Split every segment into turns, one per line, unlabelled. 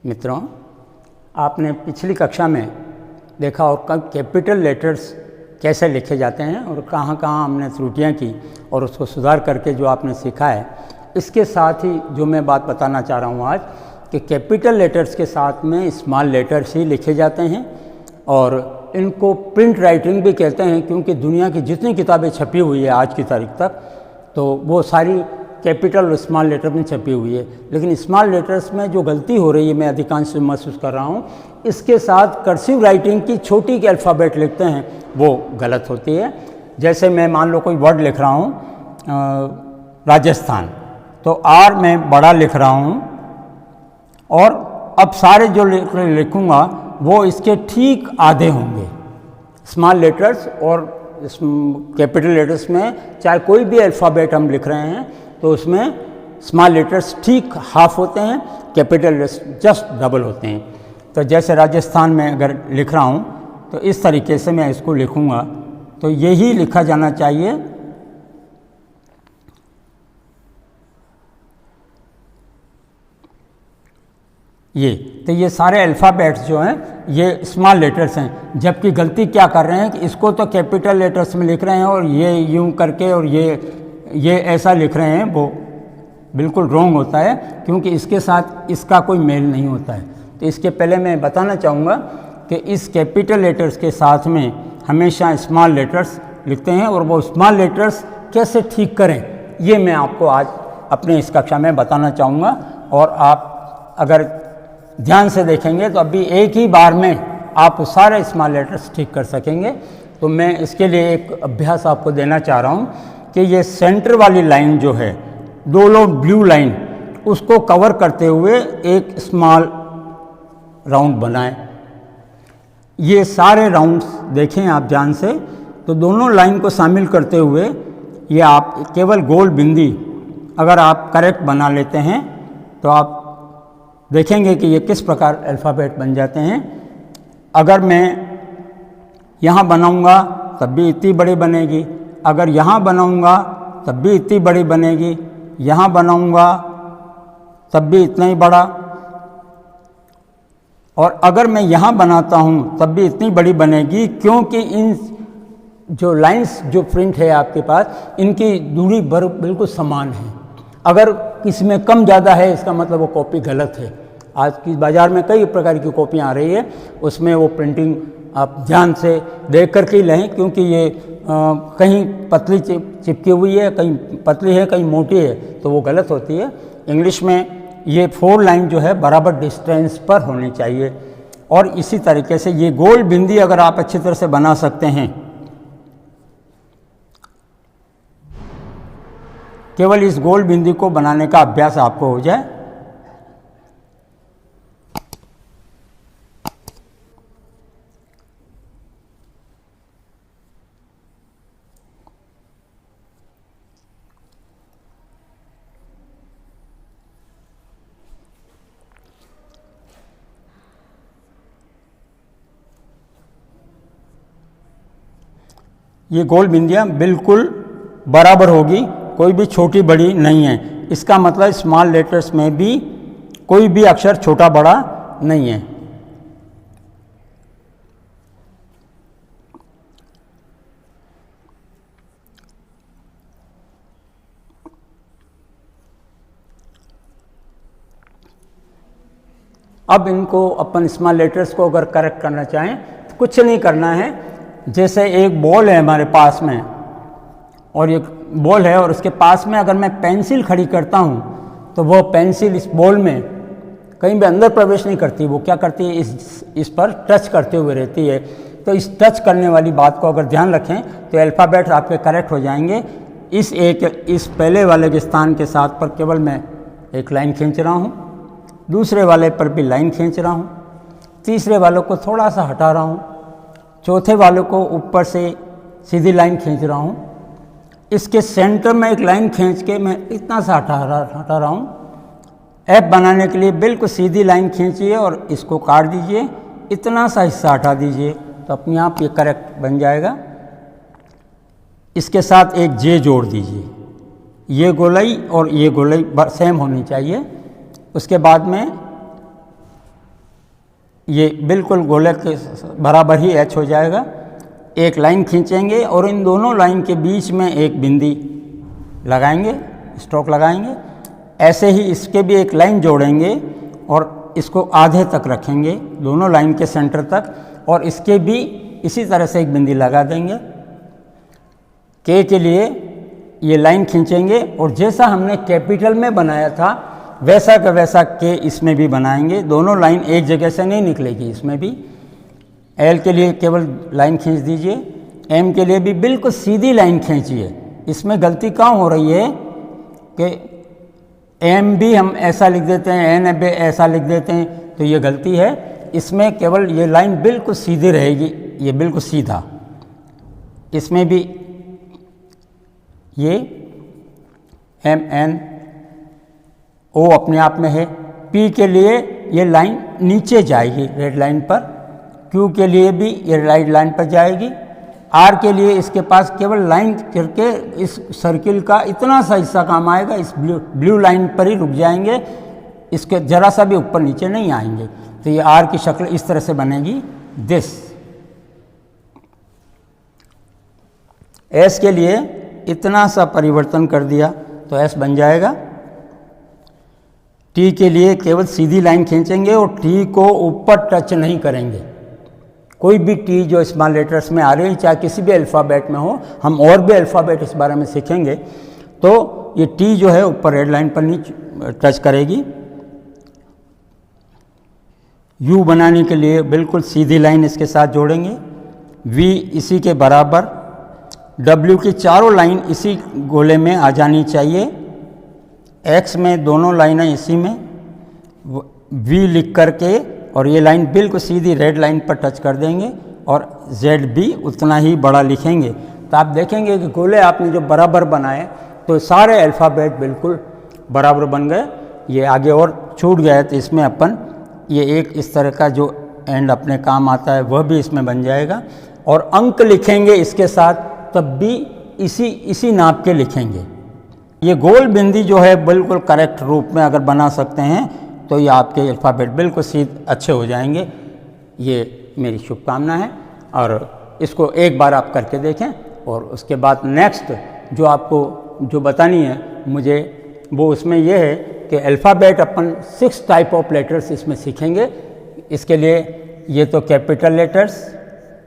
मित्रों, आपने पिछली कक्षा में देखा और कब कैपिटल लेटर्स कैसे लिखे जाते हैं और कहाँ कहाँ हमने त्रुटियाँ की और उसको सुधार करके जो आपने सीखा है। इसके साथ ही जो मैं बात बताना चाह रहा हूँ आज कि कैपिटल लेटर्स के साथ में स्मॉल लेटर्स ही लिखे जाते हैं और इनको प्रिंट राइटिंग भी कहते हैं, क्योंकि दुनिया की जितनी किताबें छपी हुई है आज की तारीख तक तो वो सारी कैपिटल और स्मॉल लेटर में छपी हुई है। लेकिन स्मॉल लेटर्स में जो गलती हो रही है, मैं अधिकांश महसूस कर रहा हूँ, इसके साथ कर्सिव राइटिंग की छोटी के अल्फ़ाबेट लिखते हैं वो गलत होती है। जैसे मैं मान लो कोई वर्ड लिख रहा हूँ राजस्थान, तो आर मैं बड़ा लिख रहा हूँ और अब सारे जो लिखूँगा वो इसके ठीक आधे होंगे। स्मॉल लेटर्स और कैपिटल लेटर्स में चाहे कोई भी अल्फ़ाबेट हम लिख रहे हैं तो उसमें स्मॉल लेटर्स ठीक हाफ होते हैं, कैपिटल लेटर्स जस्ट डबल होते हैं। तो जैसे राजस्थान में अगर लिख रहा हूँ तो इस तरीके से मैं इसको लिखूँगा, तो यही लिखा जाना चाहिए। ये सारे अल्फ़ाबेट्स जो हैं ये स्मॉल लेटर्स हैं, जबकि गलती क्या कर रहे हैं कि इसको तो कैपिटल लेटर्स में लिख रहे हैं और ये यूं करके और ये ऐसा लिख रहे हैं, वो बिल्कुल रॉन्ग होता है क्योंकि इसके साथ इसका कोई मेल नहीं होता है। तो इसके पहले मैं बताना चाहूँगा कि इस कैपिटल लेटर्स के साथ में हमेशा स्मॉल लेटर्स लिखते हैं और वो स्मॉल लेटर्स कैसे ठीक करें ये मैं आपको आज अपने इस कक्षा में बताना चाहूँगा। और आप अगर ध्यान से देखेंगे तो अभी एक ही बार में आप सारे स्मॉल लेटर्स ठीक कर सकेंगे। तो मैं इसके लिए एक अभ्यास आपको देना चाह रहा हूँ कि ये सेंटर वाली लाइन जो है, दोनों ब्लू लाइन, उसको कवर करते हुए एक स्मॉल राउंड बनाएं। ये सारे राउंड्स देखें आप ध्यान से, तो दोनों लाइन को शामिल करते हुए ये आप केवल गोल बिंदी अगर आप करेक्ट बना लेते हैं तो आप देखेंगे कि ये किस प्रकार अल्फ़ाबेट बन जाते हैं। अगर मैं यहाँ बनाऊँगा तब भी इतनी बड़ी बनेगी, अगर यहाँ बनाऊँगा तब भी इतनी बड़ी बनेगी, यहाँ बनाऊँगा तब भी इतना ही बड़ा, और अगर मैं यहाँ बनाता हूँ तब भी इतनी बड़ी बनेगी, क्योंकि इन जो लाइंस जो प्रिंट है आपके पास इनकी दूरी बिल्कुल समान है। अगर किसी में कम ज़्यादा है इसका मतलब वो कॉपी गलत है। आज की बाज़ार में कई प्रकार की कॉपियाँ आ रही है, उसमें वो प्रिंटिंग आप ध्यान से देख कर के लें, क्योंकि ये कहीं पतली चिपकी हुई है, कहीं पतली है, कहीं मोटी है, तो वो गलत होती है। इंग्लिश में ये 4 लाइन जो है बराबर डिस्टेंस पर होनी चाहिए। और इसी तरीके से ये गोल बिंदी अगर आप अच्छी तरह से बना सकते हैं, केवल इस गोल बिंदी को बनाने का अभ्यास आपको हो जाए। ये गोल बिंदियाँ बिल्कुल बराबर होगी, कोई भी छोटी बड़ी नहीं है। इसका मतलब स्मॉल लेटर्स में भी कोई भी अक्षर छोटा बड़ा नहीं है। अब इनको अपन स्मॉल लेटर्स को अगर करेक्ट करना चाहें तो कुछ नहीं करना है। जैसे एक बॉल है हमारे पास में और एक बॉल है और उसके पास में अगर मैं पेंसिल खड़ी करता हूँ तो वो पेंसिल इस बॉल में कहीं भी अंदर प्रवेश नहीं करती, वो क्या करती है, इस पर टच करते हुए रहती है। तो इस टच करने वाली बात को अगर ध्यान रखें तो अल्फ़ाबेट आपके करेक्ट हो जाएंगे। इस पहले वाले के स्थान के साथ पर केवल मैं एक लाइन खींच रहा हूँ, दूसरे वाले पर भी लाइन खींच रहा हूँ, तीसरे वालों को थोड़ा सा हटा रहा हूँ, चौथे वालों को ऊपर से सीधी लाइन खींच रहा हूँ, इसके सेंटर में एक लाइन खींच के मैं इतना सा हटा रहा हूँ। एफ बनाने के लिए बिल्कुल सीधी लाइन खींचिए और इसको काट दीजिए, इतना सा हिस्सा हटा दीजिए, तो अपने आप ये करेक्ट बन जाएगा। इसके साथ एक जे जोड़ दीजिए, ये गोलाई और ये गोलाई सेम होनी चाहिए। उसके बाद में ये बिल्कुल गोलक के बराबर ही एच हो जाएगा। एक लाइन खींचेंगे और इन दोनों लाइन के बीच में एक बिंदी लगाएंगे, स्ट्रोक लगाएंगे। ऐसे ही इसके भी एक लाइन जोड़ेंगे और इसको आधे तक रखेंगे, दोनों लाइन के सेंटर तक, और इसके भी इसी तरह से एक बिंदी लगा देंगे। के के लिए ये लाइन खींचेंगे और जैसा हमने कैपिटल में बनाया था वैसा का वैसा के इसमें भी बनाएंगे। दोनों लाइन एक जगह से नहीं निकलेगी इसमें भी। एल के लिए केवल लाइन खींच दीजिए, एम के लिए भी बिल्कुल सीधी लाइन खींचिए। इसमें गलती कहाँ हो रही है कि एम भी हम ऐसा लिख देते हैं, एन भी ऐसा लिख देते हैं, तो ये गलती है। इसमें केवल ये लाइन बिल्कुल सीधी रहेगी, ये बिल्कुल सीधा। इसमें भी ये एम एन ओ अपने आप में है। पी के लिए ये लाइन नीचे जाएगी रेड लाइन पर, क्यू के लिए भी ये रेड लाइन पर जाएगी। आर के लिए इसके पास केवल लाइन करके इस सर्किल का इतना सा हिस्सा काम आएगा, इस ब्लू लाइन पर ही रुक जाएंगे, इसके जरा सा भी ऊपर नीचे नहीं आएंगे। तो ये आर की शक्ल इस तरह से बनेगी, दिस। एस के लिए इतना सा परिवर्तन कर दिया तो एस बन जाएगा। टी के लिए केवल सीधी लाइन खींचेंगे और टी को ऊपर टच नहीं करेंगे। कोई भी टी जो स्मॉल लेटर्स में आ रही है, चाहे किसी भी अल्फ़ाबेट में हो, हम और भी अल्फ़ाबेट इस बारे में सीखेंगे, तो ये टी जो है ऊपर रेड लाइन पर नहीं टच करेगी। यू बनाने के लिए बिल्कुल सीधी लाइन इसके साथ जोड़ेंगे, वी इसी के बराबर, डब्ल्यू की चारों लाइन इसी गोले में आ जानी चाहिए, एक्स में दोनों लाइनें इसी में, वी लिख करके और ये लाइन बिल्कुल सीधी रेड लाइन पर टच कर देंगे और जेड भी उतना ही बड़ा लिखेंगे। तो आप देखेंगे कि गोले आपने जो बराबर बनाए तो सारे अल्फ़ाबेट बिल्कुल बराबर बन गए। ये आगे और छूट गया तो इसमें अपन ये एक इस तरह का जो एंड अपने काम आता है वह भी इसमें बन जाएगा। और अंक लिखेंगे इसके साथ तब भी इसी नाप के लिखेंगे। ये गोल बिंदी जो है बिल्कुल करेक्ट रूप में अगर बना सकते हैं तो ये आपके अल्फ़ाबेट बिल्कुल सीधे अच्छे हो जाएंगे। ये मेरी शुभकामना है और इसको एक बार आप करके देखें और उसके बाद नेक्स्ट जो आपको जो बतानी है मुझे वो उसमें ये है कि alphabet upon 6 type of letters इसमें सीखेंगे। इसके लिए ये तो कैपिटल लेटर्स,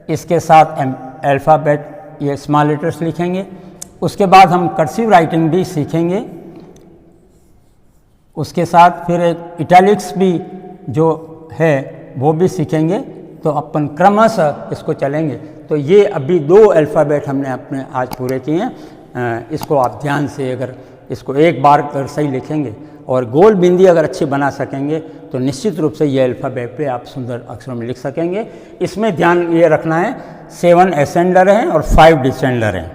इसके साथ अल्फ़ाबेट ये स्मॉल लेटर्स लिखेंगे। उसके बाद हम कर्सिव राइटिंग भी सीखेंगे, उसके साथ फिर एक इटैलिक्स भी जो है वो भी सीखेंगे। तो अपन क्रमशः इसको चलेंगे। तो ये अभी 2 अल्फ़ाबेट हमने अपने आज पूरे किए हैं। इसको आप ध्यान से अगर इसको एक बार अगर सही लिखेंगे और गोल बिंदी अगर अच्छी बना सकेंगे तो निश्चित रूप से ये अल्फ़ाबेट पे आप सुंदर अक्षरों में लिख सकेंगे। इसमें ध्यान ये रखना है 7 असेंडर हैं और 5 डिसेंडर हैं।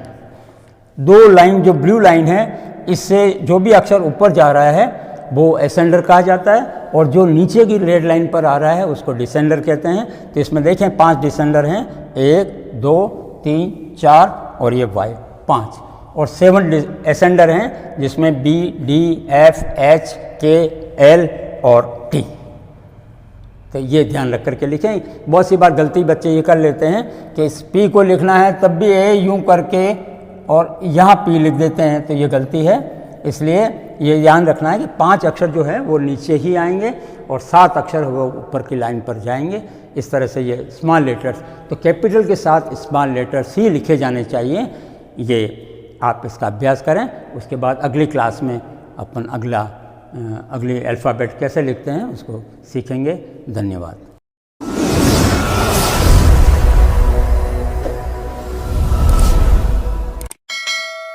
2 लाइन जो ब्लू लाइन है इससे जो भी अक्षर ऊपर जा रहा है वो असेंडर कहा जाता है और जो नीचे की रेड लाइन पर आ रहा है उसको डिसेंडर कहते हैं। तो इसमें देखें 5 डिसेंडर हैं, 1 2 3 4 और ये वाई 5, और 7 असेंडर हैं जिसमें बी डी एफ एच के एल और टी। तो ये ध्यान रख करके लिखें। बहुत सी बार गलती बच्चे ये कर लेते हैं कि इस पी को लिखना है तब भी ए यूँ करके और यहाँ पी लिख देते हैं, तो ये गलती है। इसलिए ये ध्यान रखना है कि 5 अक्षर जो है वो नीचे ही आएंगे और 7 अक्षर वो ऊपर की लाइन पर जाएंगे। इस तरह से ये स्मॉल लेटर्स, तो कैपिटल के साथ स्मॉल लेटर्स ही लिखे जाने चाहिए। ये आप इसका अभ्यास करें। उसके बाद अगली क्लास में अपन अगली अल्फ़ाबेट कैसे लिखते हैं उसको सीखेंगे। धन्यवाद।